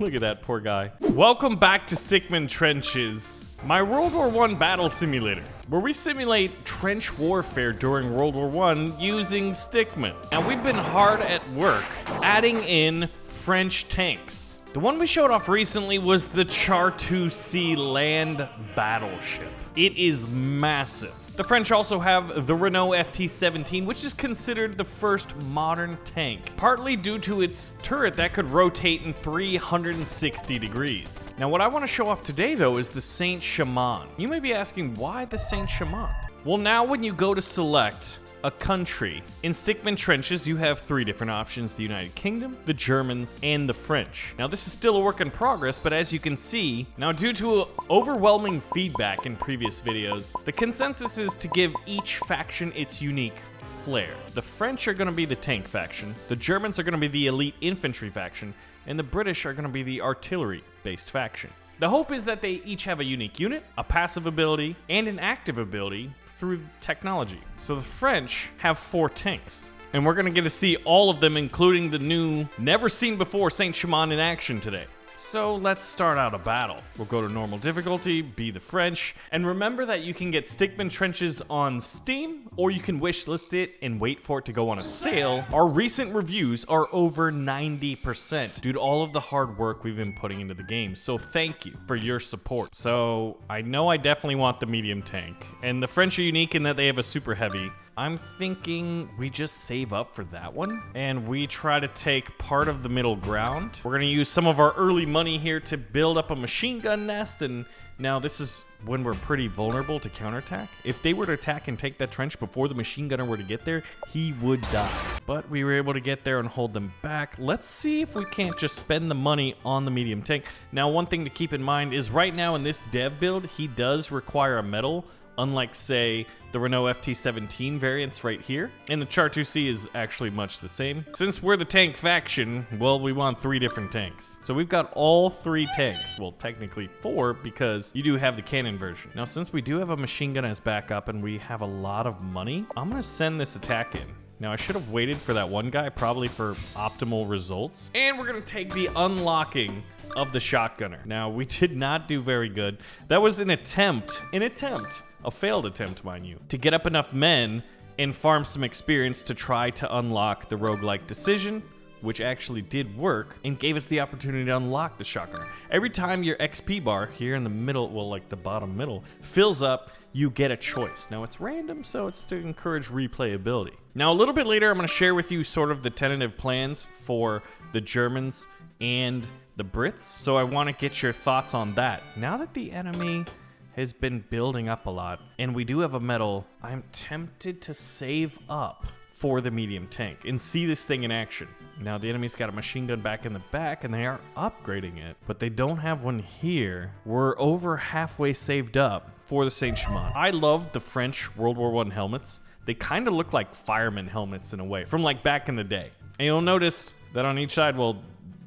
Look at that poor guy. Welcome back to Stickman Trenches, my World War I battle simulator, where we simulate trench warfare during World War I using Stickman. Now we've been hard at work adding in French tanks. The one we showed off recently was the Char 2C land battleship. It is massive. The French also have the Renault FT-17, which is considered the first modern tank, partly due to its turret that could rotate in 360 degrees. Now, what I want to show off today, though, is the Saint-Chamond. You may be asking, why the Saint-Chamond? Well, now when you go to select a country, in Stickman Trenches, you have three different options: the United Kingdom, the Germans, and the French. Now, this is still a work in progress, but as you can see, now due to overwhelming feedback in previous videos, the consensus is to give each faction its unique flair. The French are going to be the tank faction, the Germans are going to be the elite infantry faction, and the British are going to be the artillery-based faction. The hope is that they each have a unique unit, a passive ability, and an active ability through technology. So the French have 4 tanks, and we're gonna get to see all of them, including the new, never seen before Saint-Chamond in action today. So let's start out a battle. We'll go to normal difficulty, be the French, and remember that you can get Stickman Trenches on Steam, or you can wishlist it and wait for it to go on a sale. Our recent reviews are over 90% due to all of the hard work we've been putting into the game, so thank you for your support. So I know I definitely want the medium tank, and the French are unique in that they have a super heavy. I'm thinking we just save up for that one, and we try to take part of the middle ground. We're gonna use some of our early money here to build up a machine gun nest, and now this is when we're pretty vulnerable to counterattack. If they were to attack and take that trench before the machine gunner were to get there, he would die. But we were able to get there and hold them back. Let's see if we can't just spend the money on the medium tank. Now, one thing to keep in mind is right now in this dev build, he does require a medal, unlike, say, the Renault FT-17 variants right here. And the Char 2C is actually much the same. Since we're the tank faction, well, we want 3 different tanks. So we've got all 3 tanks. Well, technically 4, because you do have the cannon version. Now, since we do have a machine gun as backup and we have a lot of money, I'm gonna send this attack in. Now, I should have waited for that one guy, probably for optimal results. And we're gonna take the unlocking of the shotgunner. Now, we did not do very good. That was an attempt, a failed attempt, mind you, to get up enough men and farm some experience to try to unlock the roguelike decision, which actually did work and gave us the opportunity to unlock the shotgunner. Every time your XP bar here in the middle, well, like the bottom middle, fills up, you get a choice. Now, it's random, so it's to encourage replayability. Now, a little bit later, I'm gonna share with you sort of the tentative plans for the Germans and the Brits, so I wanna get your thoughts on that. Now that the enemy has been building up a lot, and we do have a medal, I'm tempted to save up for the medium tank and see this thing in action. Now, the enemy's got a machine gun back in the back, and they are upgrading it, but they don't have one here. We're over halfway saved up for the Saint-Chamond. I love the French World War I helmets. They kind of look like fireman helmets in a way, from like back in the day. And you'll notice that on each side, well,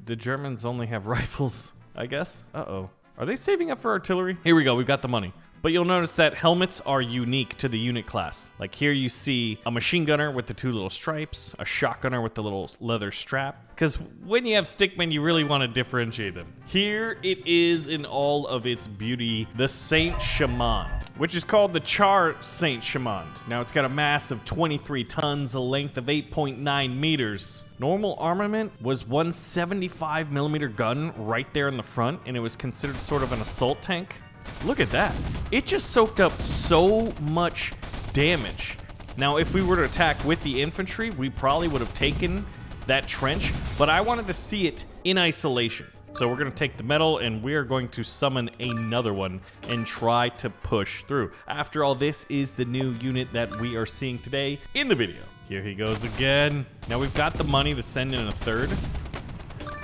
the Germans only have rifles, I guess. Uh-oh. Are they saving up for artillery? Here we go, we've got the money. But you'll notice that helmets are unique to the unit class. Like here you see a machine gunner with the 2 little stripes, a shotgunner with the little leather strap. Because when you have stickmen, you really want to differentiate them. Here it is in all of its beauty, the Saint-Chamond, which is called the Char Saint-Chamond. Now it's got a mass of 23 tons, a length of 8.9 meters. Normal armament was one 75mm gun right there in the front, and it was considered sort of an assault tank. Look at that. It just soaked up so much damage. Now, if we were to attack with the infantry, we probably would have taken that trench, but I wanted to see it in isolation. So we're gonna take the medal and we are going to summon another one and try to push through. After all, this is the new unit that we are seeing today in the video. Here he goes again. Now we've got the money to send in a 3rd.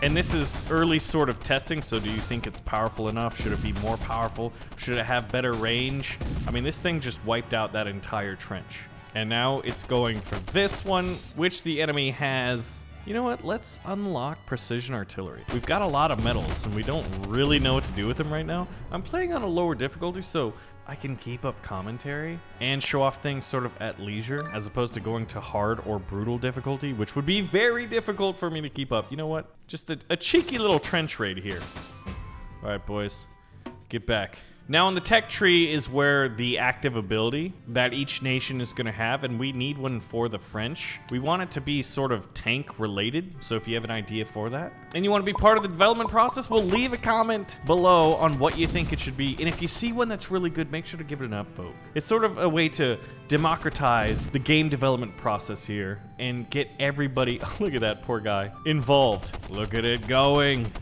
And this is early sort of testing, so do you think it's powerful enough? Should it be more powerful? Should it have better range? I mean, this thing just wiped out that entire trench. And now it's going for this one, which the enemy has. You know what? Let's unlock precision artillery. We've got a lot of medals, and we don't really know what to do with them right now. I'm playing on a lower difficulty, so I can keep up commentary and show off things sort of at leisure, as opposed to going to hard or brutal difficulty, which would be very difficult for me to keep up. You know what? Just a cheeky little trench raid here. All right, boys, get back. Now in the tech tree is where the active ability that each nation is going to have, and we need one for the French. We want it to be sort of tank related, so if you have an idea for that and you want to be part of the development process, well, leave a comment below on what you think it should be. And if you see one that's really good, make sure to give it an upvote. It's sort of a way to democratize the game development process here and get everybody, look at that poor guy, involved. Look at it going.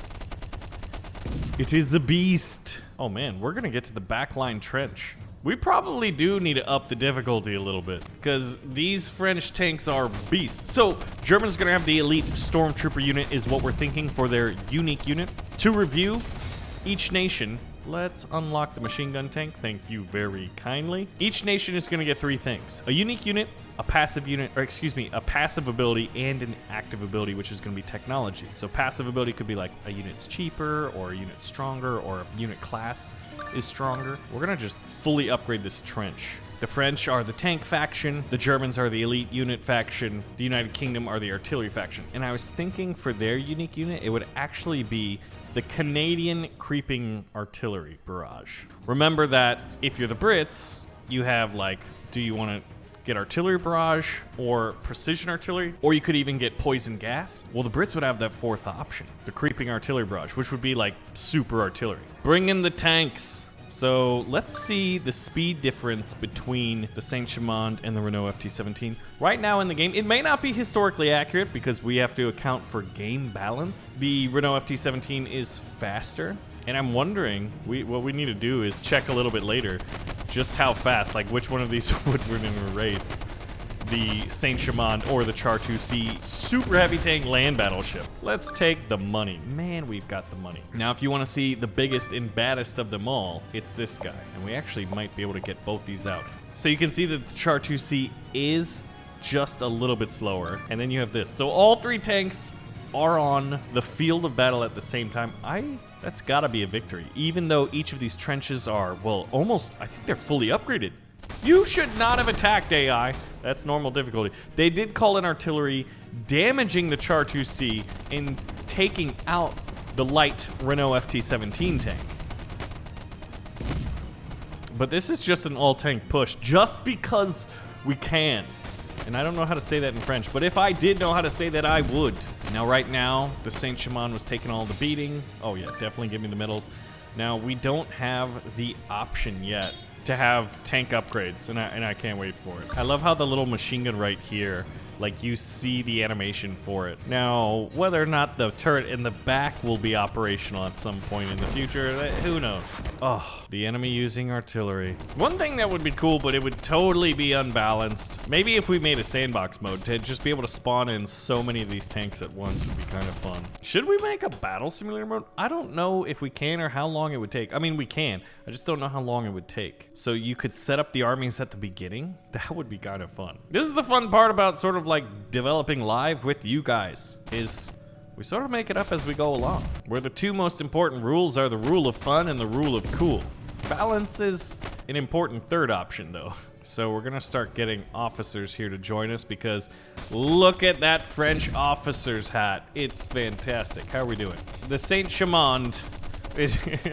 It is the beast. Oh man, we're gonna get to the backline trench. We probably do need to up the difficulty a little bit because these French tanks are beasts. So Germans gonna have the elite stormtrooper unit is what we're thinking for their unique unit. To review each nation, let's unlock the machine gun tank. Thank you very kindly. Each nation is gonna get 3 things: a unique unit, a passive unit, or excuse me, a passive ability and an active ability, which is gonna be technology. So passive ability could be like a unit's cheaper or a unit's stronger or a unit class is stronger. We're gonna just fully upgrade this trench. The French are the tank faction, the Germans are the elite unit faction, the United Kingdom are the artillery faction. And I was thinking for their unique unit, it would actually be the Canadian creeping artillery barrage. Remember that if you're the Brits, you have like, do you want to get artillery barrage or precision artillery, or you could even get poison gas? Well, the Brits would have that 4th option, the creeping artillery barrage, which would be like super artillery. Bring in the tanks. So let's see the speed difference between the Saint-Chamond and the Renault FT17. Right now in the game, it may not be historically accurate because we have to account for game balance. The Renault FT17 is faster, and I'm wondering, what we need to do is check a little bit later just how fast, like which one of these would win in a race. The Saint-Chamond or the Char 2C super heavy tank land battleship. Let's take the money. Man, we've got the money. Now, if you want to see the biggest and baddest of them all, it's this guy. And we actually might be able to get both these out. So you can see that the Char 2C is just a little bit slower. And then you have this. So all 3 tanks are on the field of battle at the same time. That's gotta be a victory. Even though each of these trenches are, well, almost, I think they're fully upgraded. You should not have attacked, AI. That's normal difficulty. They did call in artillery, damaging the Char 2C and taking out the light Renault FT17 tank. But this is just an all-tank push, just because we can. And I don't know how to say that in French, but if I did know how to say that, I would. Now, right now, the Saint-Chamond was taking all the beating. Oh yeah, definitely give me the medals. Now, we don't have the option yet to have tank upgrades, and I can't wait for it. I love how the little machine gun right here, like you see the animation for it. Now, whether or not the turret in the back will be operational at some point in the future, who knows? Oh, the enemy using artillery. One thing that would be cool, but it would totally be unbalanced. Maybe if we made a sandbox mode to just be able to spawn in so many of these tanks at once would be kind of fun. Should we make a battle simulator mode? I don't know if we can or how long it would take. I mean, we can. I just don't know how long it would take. So you could set up the armies at the beginning. That would be kind of fun. This is the fun part about sort of like developing live with you guys, is we sort of make it up as we go along. Where the 2 most important rules are the rule of fun and the rule of cool. Balance is an important 3rd option though. So we're gonna start getting officers here to join us because look at that French officer's hat. It's fantastic. How are we doing? The Saint-Chamond,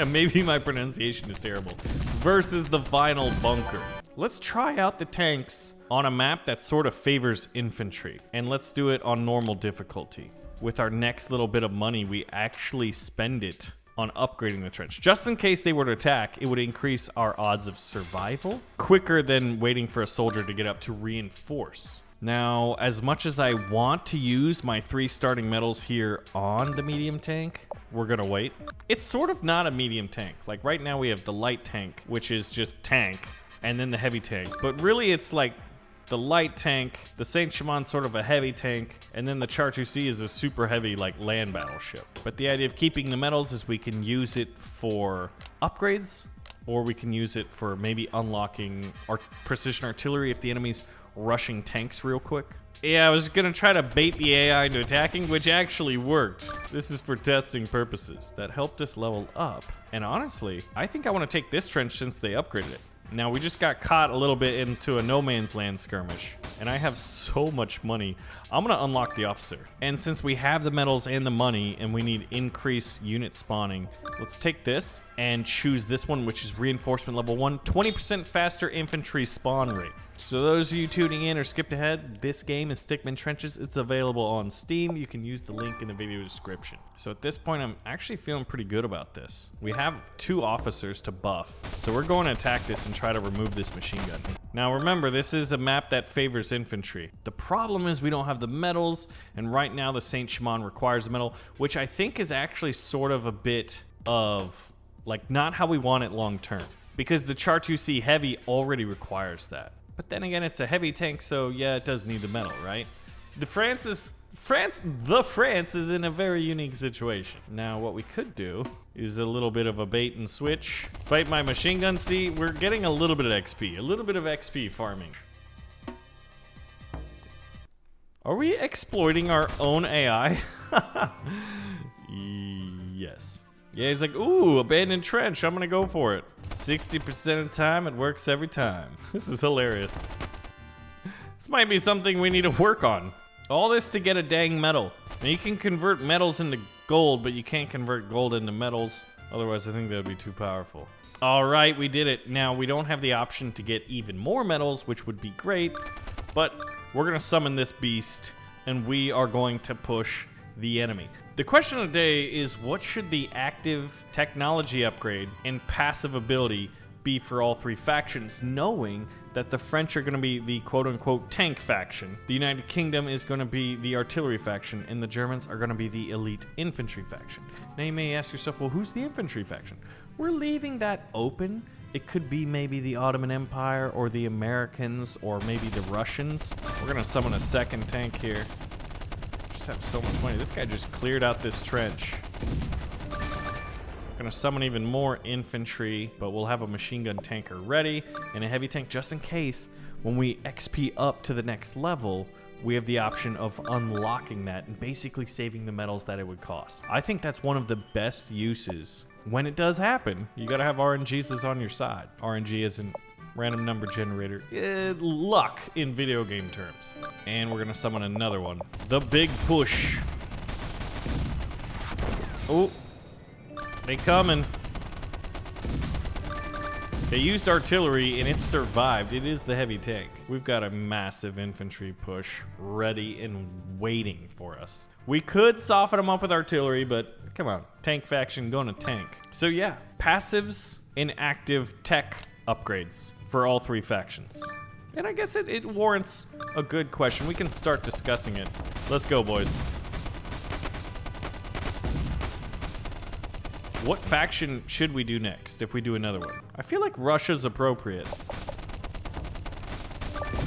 maybe my pronunciation is terrible, versus the final bunker. Let's try out the tanks on a map that sort of favors infantry, and let's do it on normal difficulty. With our next little bit of money, we actually spend it on upgrading the trench. Just in case they were to attack, it would increase our odds of survival quicker than waiting for a soldier to get up to reinforce. Now, as much as I want to use my 3 starting medals here on the medium tank, we're gonna wait. It's sort of not a medium tank. Like right now we have the light tank, which is just tank, and then the heavy tank. But really it's like the light tank, the Saint-Chamond's sort of a heavy tank, and then the Char 2C is a super heavy like land battleship. But the idea of keeping the medals is we can use it for upgrades, or we can use it for maybe unlocking our precision artillery if the enemy's rushing tanks real quick. Yeah, I was gonna try to bait the AI into attacking, which actually worked. This is for testing purposes. That helped us level up. And honestly, I think I want to take this trench since they upgraded it. Now, we just got caught a little bit into a no man's land skirmish, and I have so much money. I'm gonna unlock the officer. And since we have the medals and the money, and we need increased unit spawning, let's take this and choose this one, which is reinforcement level 1, 20% faster infantry spawn rate. So those of you tuning in or skipped ahead, this game is Stickman Trenches. It's available on Steam. You can use the link in the video description. So at this point, I'm actually feeling pretty good about this. We have 2 officers to buff. So we're going to attack this and try to remove this machine gun. Now remember, this is a map that favors infantry. The problem is we don't have the medals, and right now the Saint Shimon requires a medal, which I think is actually sort of a bit of, like, not how we want it long term. Because the Char 2C Heavy already requires that. But then again, it's a heavy tank, so yeah, it does need the medal, right? France is in a very unique situation. Now, what we could do is a little bit of a bait and switch. Fight my machine gun. See, we're getting a little bit of XP. A little bit of XP farming. Are we exploiting our own AI? Yes. Yeah, he's like, ooh, abandoned trench. I'm gonna go for it. 60% of the time, it works every time. This is hilarious. This might be something we need to work on. All this to get a dang medal. Now, you can convert metals into gold, but you can't convert gold into metals. Otherwise, I think that would be too powerful. All right, we did it. Now, we don't have the option to get even more metals, which would be great, but we're gonna summon this beast, and we are going to push the enemy. The question of the day is, what should the active technology upgrade and passive ability be for all 3 factions, knowing that the French are going to be the quote-unquote tank faction, the United Kingdom is going to be the artillery faction, and the Germans are going to be the elite infantry faction. Now you may ask yourself, well, who's the infantry faction? We're leaving that open. It could be maybe the Ottoman Empire or the Americans or maybe the Russians. We're going to summon a second tank here. Have so much money. This guy just cleared out this trench. Gonna summon even more infantry, but we'll have a machine gun tanker ready and a heavy tank just in case when we XP up to the next level, we have the option of unlocking that and basically saving the medals that it would cost. I think that's one of the best uses. When it does happen, you gotta have RNGs on your side. RNG isn't random number generator. Luck in video game terms. And we're gonna summon another one. The big push. Oh, they coming. They used artillery and it survived. It is the heavy tank. We've got a massive infantry push ready and waiting for us. We could soften them up with artillery, but come on, tank faction going to tank. So yeah, passives and active tech upgrades for all 3 factions. And I guess it warrants a good question. We can start discussing it. Let's go, boys. What faction should we do next if we do another one? I feel like Russia's appropriate.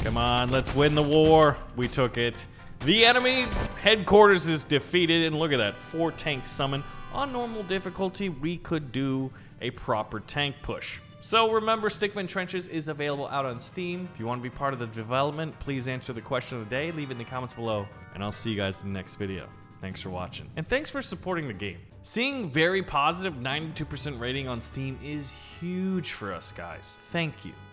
Come on, let's win the war. We took it. The enemy headquarters is defeated, and look at that, 4 tank summon. On normal difficulty, we could do a proper tank push. So remember, Stickman Trenches is available out on Steam. If you want to be part of the development, please answer the question of the day, leave it in the comments below, and I'll see you guys in the next video. Thanks for watching, and thanks for supporting the game. Seeing very positive 92% rating on Steam is huge for us, guys. Thank you.